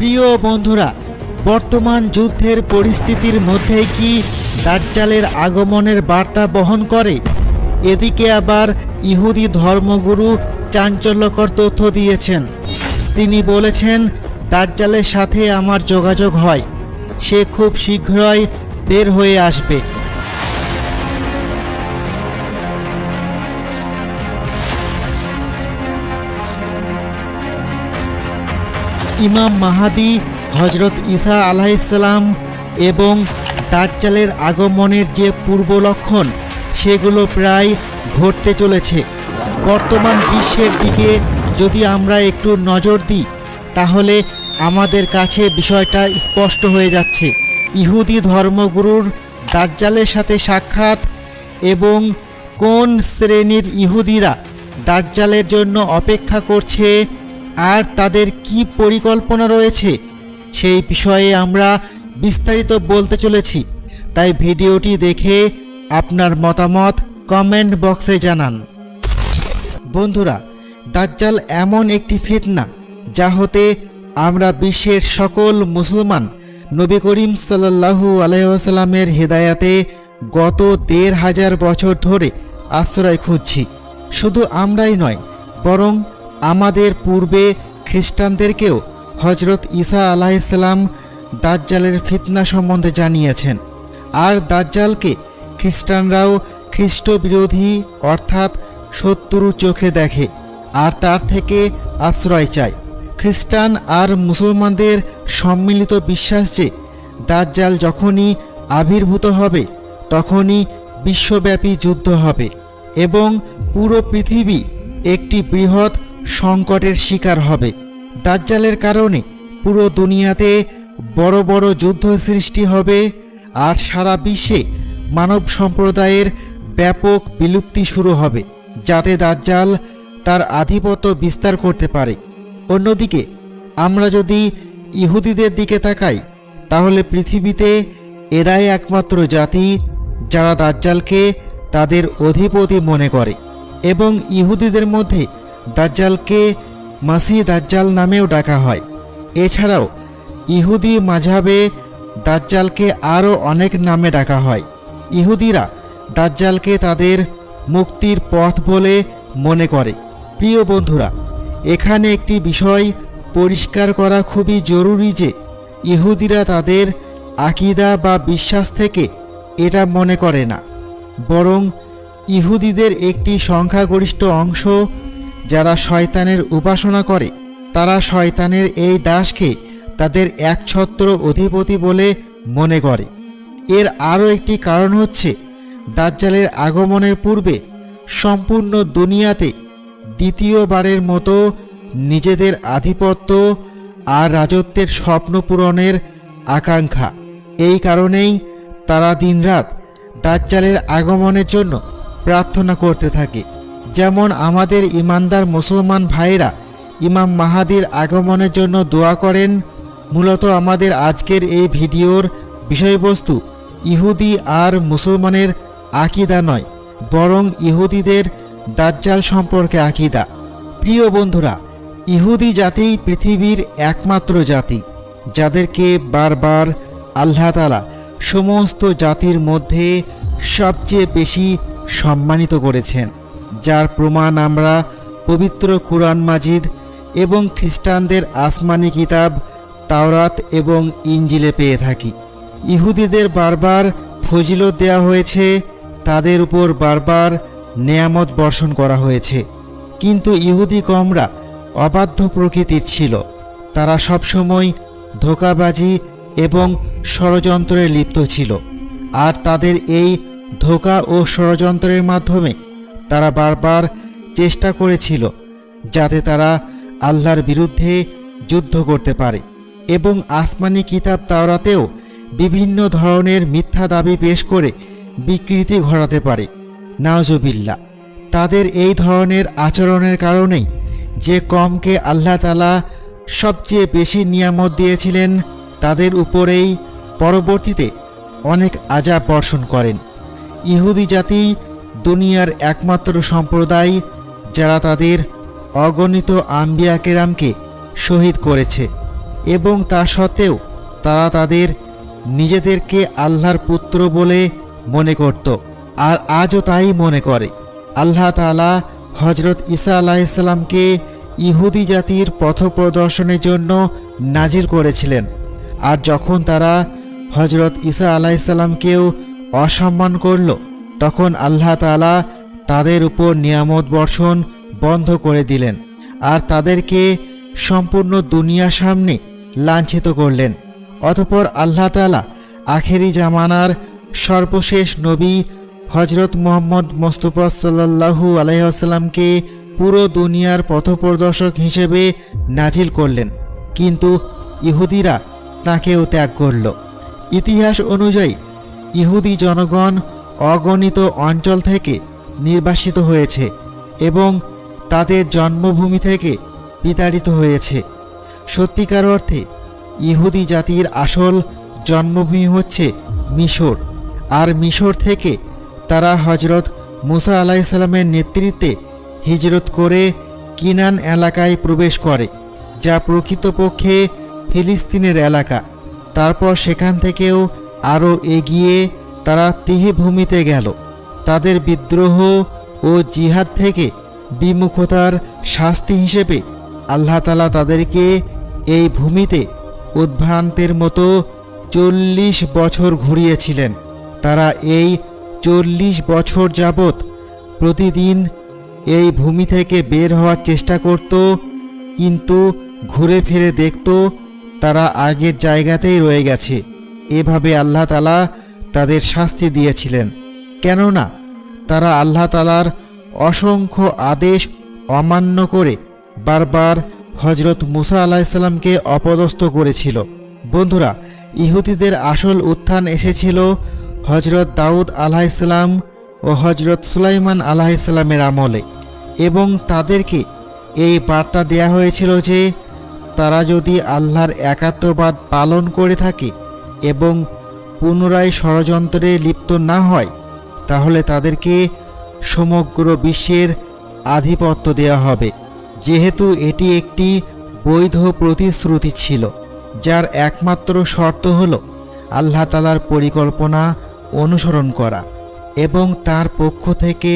প্রিয় বন্ধুরা, বর্তমান যুদ্ধের পরিস্থিতির মধ্যেই কি দাজ্জালের আগমনের বার্তা বহন করে? এদিকে আবার ইহুদি ধর্মগুরু চাঞ্চল্যকর তথ্য দিয়েছেন। তিনি বলেছেন, দাজ্জালের সাথে আমার যোগাযোগ হয়, সে খুব শীঘ্রই বের হয়ে আসবে। ইমাম মাহাদি, হজরত ঈসা আলাইহিসসালাম এবং দাজ্জালের আগমনের যে পূর্ব লক্ষণ, সেগুলো প্রায় ঘটতে চলেছে। বর্তমান বিশ্বের দিকে যদি আমরা একটু নজর দিই, তাহলে আমাদের কাছে বিষয়টা স্পষ্ট হয়ে যাচ্ছে। ইহুদি ধর্মগুরুর দাজ্জালের সাথে সাক্ষাৎ এবং কোন শ্রেণীর ইহুদিরা দাজ্জালের জন্য অপেক্ষা করছে আর তাদের কি পরিকল্পনা রয়েছে, সেই বিষয়ে আমরা বিস্তারিত বলতে চলেছি। তাই ভিডিওটি দেখে আপনার মতামত কমেন্ট বক্সে জানান। বন্ধুরা, দাজ্জাল এমন একটি ফিতনা যা হতে আমরা বিশ্বের সকল মুসলমান নবী করিম সাল্লাল্লাহু আলাইহি ওয়াসাল্লামের হেদায়াতে গত ১৫০০ বছর ধরে আশ্রয় খুঁজছি। শুধু আমরাই নয়, বরং আমাদের পূর্বে খ্রিস্টানদেরকেও হজরত ঈসা আলাইহিসসালাম দাজ্জালের ফিতনা সম্বন্ধে জানিয়েছেন। আর দাজ্জালকে খ্রিস্টানরাও খ্রিস্ট বিরোধী অর্থাৎ শত্রু চোখে দেখে আর তার থেকে আশ্রয় চায়। খ্রিস্টান আর মুসলমানদের সম্মিলিত বিশ্বাস যে দাজ্জাল যখনই আবির্ভূত হবে তখনই বিশ্বব্যাপী যুদ্ধ হবে এবং পুরো পৃথিবী একটি বৃহৎ সংকটের শিকার হবে। দাজ্জালের কারণে পুরো দুনিয়াতে বড় বড় যুদ্ধ সৃষ্টি হবে আর সারা বিশ্বে মানব সম্প্রদায়ের ব্যাপক বিলুপ্তি শুরু হবে, যাতে দাজ্জাল তার আধিপত্য বিস্তার করতে পারে। অন্যদিকে আমরা যদি ইহুদিদের দিকে তাকাই, তাহলে পৃথিবীতে এরাই একমাত্র জাতি যারা দাজ্জালকে তাদের অধিপতি মনে করে এবং ইহুদিদের মধ্যে দাজ্জালকে মাসিহ দাজ্জাল নামেও ডাকা হয়। এছাড়াও ইহুদি মাযহাবে দাজ্জালকে আরও অনেক নামে ডাকা হয়। ইহুদিরা দাজ্জালকে তাদের মুক্তির পথ বলে মনে করে। প্রিয় বন্ধুরা, এখানে একটি বিষয় পরিষ্কার করা খুবই জরুরি যে ইহুদিরা তাদের আকীদা বা বিশ্বাস থেকে এটা মনে করে না, বরং ইহুদিদের একটি সংখ্যাগরিষ্ঠ অংশ যারা শয়তানের উপাসনা করে, তারা শয়তানের এই দাসকে তাদের একছত্র অধিপতি বলে মনে করে। এর আরও একটি কারণ হচ্ছে, দাজ্জালের আগমনের পূর্বে সম্পূর্ণ দুনিয়াতে দ্বিতীয়বারের মতো নিজেদের আধিপত্য আর রাজত্বের স্বপ্ন পূরণের আকাঙ্ক্ষা। এই কারণেই তারা দিনরাত দাজ্জালের আগমনের জন্য প্রার্থনা করতে থাকে। যেমন আমাদের ইমানদার মুসলমান ভাইরা ইমাম মাহাদির আগমনের জন্য দোয়া করেন। মূলত আমাদের আজকের এই ভিডিওর বিষয়বস্তু ইহুদি আর মুসলমানের আকীদা নয়, বরং ইহুদিদের দাজ্জাল সম্পর্কে আকীদা। প্রিয় বন্ধুরা, ইহুদি জাতি পৃথিবীর একমাত্র জাতি যাদেরকে বারবার আল্লাহ তাআলা সমস্ত জাতির মধ্যে সবচেয়ে বেশি সম্মানিত করেছেন, যার প্রমাণ আমরা পবিত্র কুরআন মাজিদ এবং খ্রিস্টানদের আসমানি কিতাব তাওরাত এবং ইনজিলে পেয়ে থাকি। ইহুদিদের বারবার ফজিলত দেওয়া হয়েছে, তাদের উপর বারবার নেয়ামত বর্ষণ করা হয়েছে, কিন্তু ইহুদি কমরা অবাধ্য প্রকৃতির ছিল। তারা সবসময় ধোঁকাবাজি এবং ষড়যন্ত্রে লিপ্ত ছিল, আর তাদের এই ধোঁকা ও ষড়যন্ত্রের মাধ্যমে তারা বারবার চেষ্টা করেছিল যাতে তারা আল্লাহর বিরুদ্ধে যুদ্ধ করতে পারে এবং আসমানি কিতাব তাওরাতেও বিভিন্ন ধরনের মিথ্যা দাবি পেশ করে বিকৃতি ঘটাতে পারে। নাউজুবিল্লাহ। তাদের এই ধরনের আচরণের কারণেই যে কমকে আল্লাহ তাআলা সবচেয়ে বেশি নিয়ামত দিয়েছিলেন, তাদের উপরেই পরবর্তীতে অনেক আযাব বর্ষণ করেন। ইহুদি জাতি দুনিয়ার একমাত্র সম্প্রদায় যারা তাদের অগণিত আম্বিয়া কেরামকে শহীদ করেছে। এবং তা সত্ত্বেও তারা তাদের নিজেদেরকে আল্লাহর পুত্র বলে মনে করত, আর আজও তাই মনে করে। আল্লাহ তাআলা হজরত ঈসা আলাইহিসসালামকে ইহুদি জাতির পথপ্রদর্শনের জন্য নাজিল করেছিলেন, আর যখন তারা হজরত ঈসা আলাইহিসসালামকেও অসম্মান করল, তখন আল্লাহ তাআলা তাদের উপর নিয়ামত বর্ষণ বন্ধ করে দিলেন, আর তাদেরকে সম্পূর্ণ দুনিয়ার সামনে লাঞ্ছিত করলেন। অতঃপর আল্লাহ তাআলা আখেরি জামানার সর্বশেষ নবী হজরত মুহাম্মদ মুস্তাফা সাল্লাল্লাহু আলাইহি ওয়াসাল্লামকে পুরো দুনিয়ার পথপ্রদর্শক হিসেবে নাজিল করলেন, কিন্তু ইহুদিরা তাঁকেও ত্যাগ করল। ইতিহাস অনুযায়ী ইহুদি জনগণ অগণিত অঞ্চল থেকে নির্বাসিত হয়েছে এবং তাদের জন্মভূমি থেকে বিতাড়িত হয়েছে। সত্যিকার অর্থে ইহুদি জাতির আসল জন্মভূমি হচ্ছে মিশর, আর মিশর থেকে তারা হজরত মুসা আলাইহিসসালামের নেতৃত্বে হিজরত করে কিনান এলাকায় প্রবেশ করে, যা প্রকৃতপক্ষে ফিলিস্তিনের এলাকা। তারপর সেখান থেকেও আরও এগিয়ে তারা তিহে ভূমিতে গেল। তাদের বিদ্রোহ ও জিহাদ থেকে বিমুখতার শাস্তি হিসেবে আল্লাহ তাআলা তাদেরকে এই ভূমিতে উদ্ভ্রান্তের মতো 40 বছর ঘুরিয়েছিলেন। তারা এই 40 বছর যাবৎ প্রতিদিন এই ভূমি থেকে বের হওয়ার চেষ্টা করত, কিন্তু ঘুরে ফিরে দেখত তারা আগের জায়গাতেই রয়ে গেছে। এভাবে আল্লাহ তাআলা তাদের শাস্তি দিয়েছিলেন, কেননা তারা আল্লাহ তাআলার অসংখ্য আদেশ অমান্য করে বারবার হজরত মুসা আলাইহিসসালামকে অপদস্থ করেছিল। বন্ধুরা, ইহুদিদের আসল উত্থান এসেছিল হজরত দাউদ আলাইহিসসালাম ও হজরত সুলাইমান আলাইহিসসালামের আমলে, এবং তাদেরকে এই বার্তা দেয়া হয়েছিল যে তারা যদি আল্লাহর একাত্মবাদ পালন করে থাকে এবং পুনরায় ষড়যন্ত্রে লিপ্ত না হয়, তাহলে তাদেরকে সমগ্র বিশ্বের আধিপত্য দেওয়া হবে। যেহেতু এটি একটি বৈধ প্রতিশ্রুতি ছিল, যার একমাত্র শর্ত হল আল্লাহ তাআলার পরিকল্পনা অনুসরণ করা এবং তার পক্ষ থেকে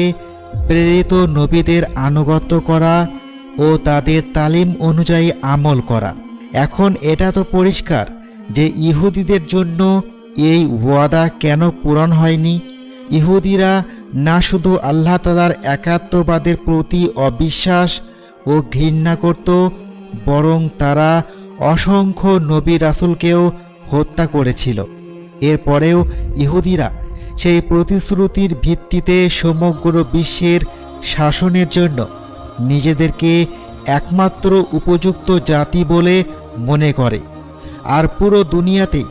প্রেরিত নবীদের আনুগত্য করা ও তাদের তালিম অনুযায়ী আমল করা। এখন এটা তো পরিষ্কার যে ইহুদিদের জন্য এই ওয়াদা কেন পূরণ হয়নি। ইহুদিরা না শুধু আল্লাহ তাআলার একাত্মবাদের প্রতি অবিশ্বাস ও ঘৃণা করত, বরং তারা অসংখ্য নবী রাসূলকেও হত্যা করেছিল। এরপরেও ইহুদিরা সেই প্রতিশ্রুতির ভিত্তিতে সমগ্র বিশ্বের শাসনের জন্য নিজেদেরকে একমাত্র উপযুক্ত জাতি বলে মনে করে, আর পুরো দুনিয়াতে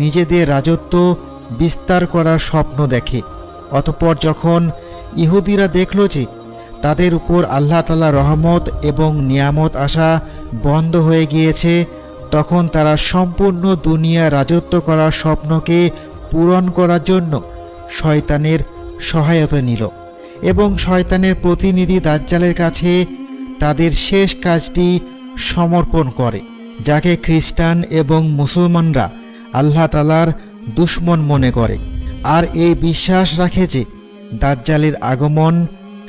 নিজেদের রাজত্ব বিস্তার করার স্বপ্ন দেখে। অতঃপর যখন ইহুদিরা দেখল যে তাদের উপর আল্লাহ তাআলার রহমত এবং নিয়ামত আসা বন্ধ হয়ে গিয়েছে, তখন তারা সম্পূর্ণ দুনিয়া রাজত্ব করার স্বপ্নকে পূরণ করার জন্য শয়তানের সহায়তা নিল এবং শয়তানের প্রতিনিধি দাজ্জালের কাছে তাদের শেষ কাজটি সমর্পণ করে, যাকে খ্রিস্টান এবং মুসলমানরা আল্লাহ তাআলার দুশমন মনে করে, আর এই বিশ্বাস রাখে যে দাজ্জালের আগমন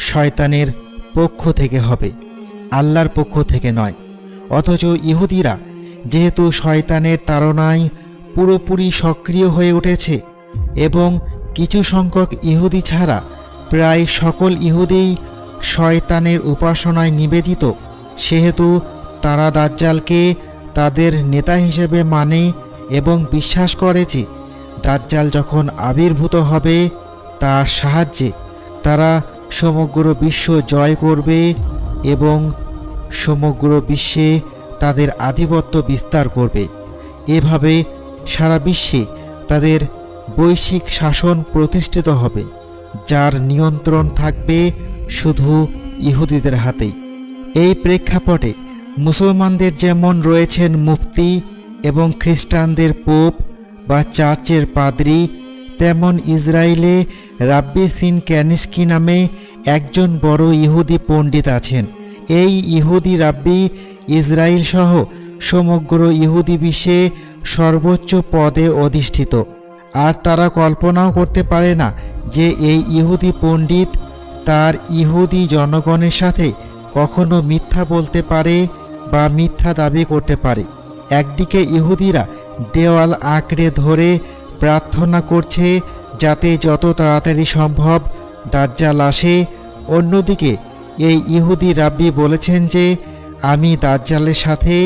শয়তানের পক্ষ থেকে হবে, আল্লাহর পক্ষ থেকে নয়। অথচ ইহুদিরা যেহেতু শয়তানের তাড়নায় পুরোপুরি সক্রিয় হয়ে উঠেছে এবং কিছু সংখ্যক ইহুদি ছাড়া প্রায় সকল ইহুদিই শয়তানের উপাসনায় নিবেদিত, সেহেতু তারা দাজ্জালকে তাদের নেতা হিসেবে মানে এবং বিশ্বাস করে যে দাজ্জাল যখন আবির্ভূত হবে তার সাহায্যে তারা সমগ্র বিশ্ব জয় করবে এবং সমগ্র বিশ্বে তাদের আধিপত্য বিস্তার করবে। এভাবে সারা বিশ্বে তাদের বৈশ্বিক শাসন প্রতিষ্ঠিত হবে, যার নিয়ন্ত্রণ থাকবে শুধু ইহুদিদের হাতেই। এই প্রেক্ষাপটে মুসলমানদের যেমন রয়েছেন মুফতি এবং খ্রিস্টানদের পোপ বা চার্চের পাদ্রী, তেমন ইসরায়েলে রাব্বি সিন ক্যানিস্কি নামে একজন বড় ইহুদি পণ্ডিত আছেন। এই ইহুদি রাব্বি ইসরায়েল সহ সমগ্র ইহুদি বিশ্বে সর্বোচ্চ পদে অধিষ্ঠিত। আর তারা কল্পনাও করতে পারে না যে এই ইহুদি পণ্ডিত তার ইহুদি জনগণের সাথে কখনো মিথ্যা বলতে পারে বা মিথ্যা দাবি করতে পারে। একদিকে ইহুদিরা দেওয়াল আঁকড়ে ধরে প্রার্থনা করছে যাতে যত তাড়াতাড়ি সম্ভব দাজ্জাল আসে, অন্যদিকে এই ইহুদি রাব্বি বলেছেন যে আমি দাজ্জালের সাথে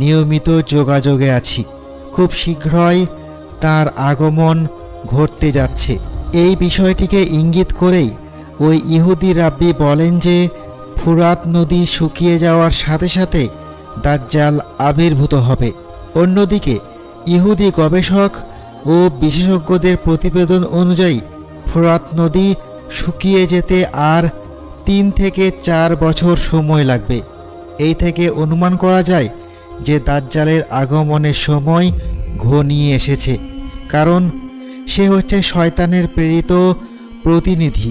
নিয়মিত যোগাযোগে আছি, খুব শীঘ্রই তার আগমন ঘটতে যাচ্ছে। এই বিষয়টিকে ইঙ্গিত করেই ওই ইহুদি রাব্বি বলেন যে ফুরাত নদী শুকিয়ে যাওয়ার সাথে সাথে দাজ্জাল আবির্ভূত হবে। অন্যদিকে ইহুদি গবেষক ও বিশেষজ্ঞদের প্রতিবেদন অনুযায়ী ফুরাত নদী শুকিয়ে যেতে আর 3 থেকে 4 বছর সময় লাগবে। এই থেকে অনুমান করা যায় যে দাজ্জালের আগমনের সময় ঘনিয়ে এসেছে, কারণ সে হচ্ছে শয়তানের প্রেরিত প্রতিনিধি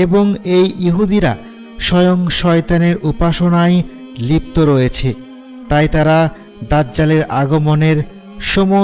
এবং এই ইহুদিরা স্বয়ং শয়তানের উপাসনায় লিপ্ত রয়েছে। তাই তারা দাজ্জালের আগমনের সময়